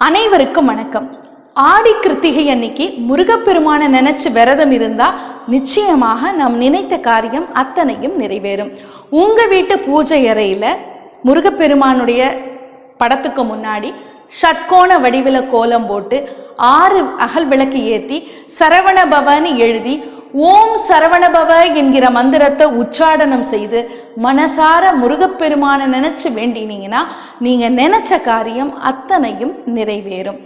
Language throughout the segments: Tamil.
அனைவருக்கும் வணக்கம். ஆடி கிருத்திகை அன்னைக்கு முருகப்பெருமான நினைச்சு விரதம் இருந்தா நிச்சயமாக நாம் நினைத்த காரியம் அத்தனையும் நிறைவேறும். உங்க வீட்டு பூஜை அறையில முருகப்பெருமானுடைய படத்துக்கு முன்னாடி ஷட்கோண வடிவில கோலம் போட்டு 6 அகல் விளக்கு ஏற்றி சரவண பவன்னு எழுதி ஓம் சரவணபவ என்கிற மந்திரத்தை உச்சாடனம் செய்து மனசார முருகப்பெருமான நினைச்சு வேண்டினீங்கன்னா நீங்க நினைச்ச காரியம் அத்தனையும் நிறைவேறும்.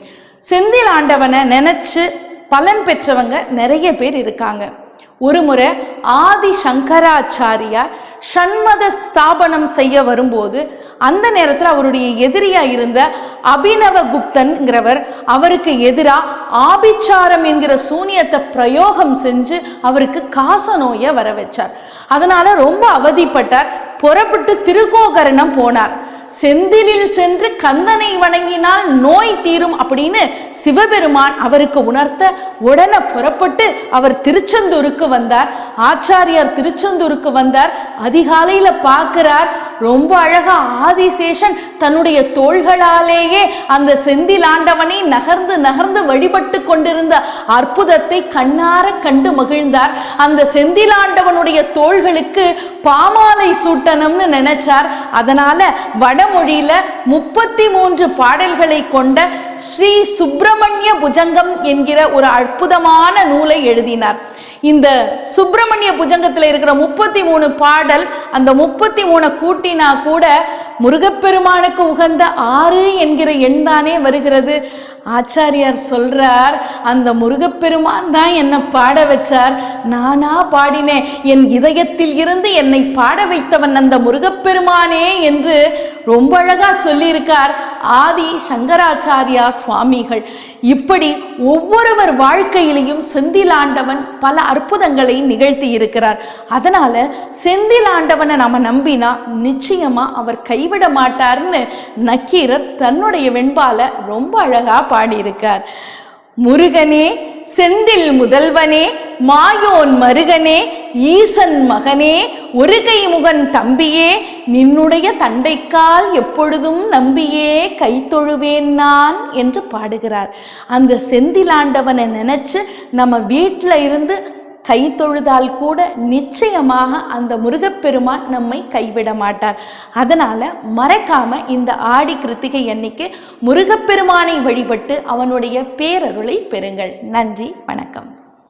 செந்தில் ஆண்டவனை நினைச்சு பலன் பெற்றவங்க நிறைய பேர் இருக்காங்க. ஒரு முறை ஆதி சங்கராச்சாரியார் ஷண்மத ஸ்தாபனம் செய்ய வரும்போது அந்த நேரத்தில் அவருடைய எதிரியா இருந்த அபினவகுப்தன்கிறவர் அவருக்கு எதிராக ஆபிச்சாரம் என்கிற சூனியத்தை பிரயோகம் செஞ்சு அவருக்கு காச நோயை வர வச்சார். அதனால ரொம்ப அவதிப்பட்டார். புறப்பட்டு திருக்கோகரணம் போனார். செந்திலில் சென்று கந்தனை வணங்கினால் நோய் தீரும் அப்படின்னு சிவபெருமான் அவருக்கு உணர்த்த உடனே புறப்பட்டு அவர் திருச்செந்தூருக்கு வந்தார். ஆச்சாரியார் திருச்செந்தூருக்கு வந்தார். அதிகாலையில பார்க்கிறார், ரொம்ப அழகா ஆதிசேஷன் தன்னுடைய தோள்களாலேயே அந்த செந்தில் ஆண்டவனை நகர்ந்து நகர்ந்து வழிபட்டு கொண்டிருந்த அற்புதத்தை கண்ணார கண்டு மகிழ்ந்தார். அந்த செந்தில் ஆண்டவனுடைய தோள்களுக்கு பாமாலை சூட்டணும்னு நினைச்சார். அதனால வடமொழியில 33 பாடல்களை கொண்ட ஸ்ரீ சுப்பிரமணிய புஜங்கம் என்கிற ஒரு அற்புதமான நூலை எழுதினார். இந்த சுப்பிரமணிய புஜங்கத்தில் இருக்கிற 33 பாடல், அந்த 33 கூட்டினா கூட முருகப்பெருமானுக்கு உகந்த 6 என்கிற எண் தானே வருகிறது. ஆச்சாரியார் சொல்றார், அந்த முருகப்பெருமான் தான் என்னை பாட வச்சார், நானா பாடினேன், என் இதயத்தில் இருந்து என்னை பாட வைத்தவன் அந்த முருகப்பெருமானே என்று ரொம்ப அழகா சொல்லியிருக்கார் ஆதி சங்கராச்சாரியா சுவாமிகள். இப்படி ஒவ்வொருவர் வாழ்க்கையிலையும் செந்தில் ஆண்டவன் பல அற்புதங்களை நிகழ்த்தி இருக்கிறார். அதனால செந்தில் ஆண்டவனை நாம நம்பினா நிச்சயமா அவர் கைவிட மாட்டார்னு நக்கீரர் தன்னுடைய வெண்பால ரொம்ப அழகா பாடியிருக்கார். முருகனே செந்தில் முதல்வனே மாயோன் மருகனே ஈசன் மகனே ஒருகை முகன் தம்பியே நின்னுடைய தண்டைக்கால் எப்பொழுதும் நம்பியே கை தொழுவேன் நான் என்று பாடுகிறார். அந்த செந்திலாண்டவனை நினைச்சு நம்ம வீட்டில் இருந்து கை தொழுதால் கூட நிச்சயமாக அந்த முருகப்பெருமான் நம்மை கைவிட மாட்டார். அதனால மறக்காம இந்த ஆடி கிருத்திகை அன்னைக்கு முருகப்பெருமானை வழிபட்டு அவனுடைய பேரருளை பெறுங்கள். நன்றி, வணக்கம்.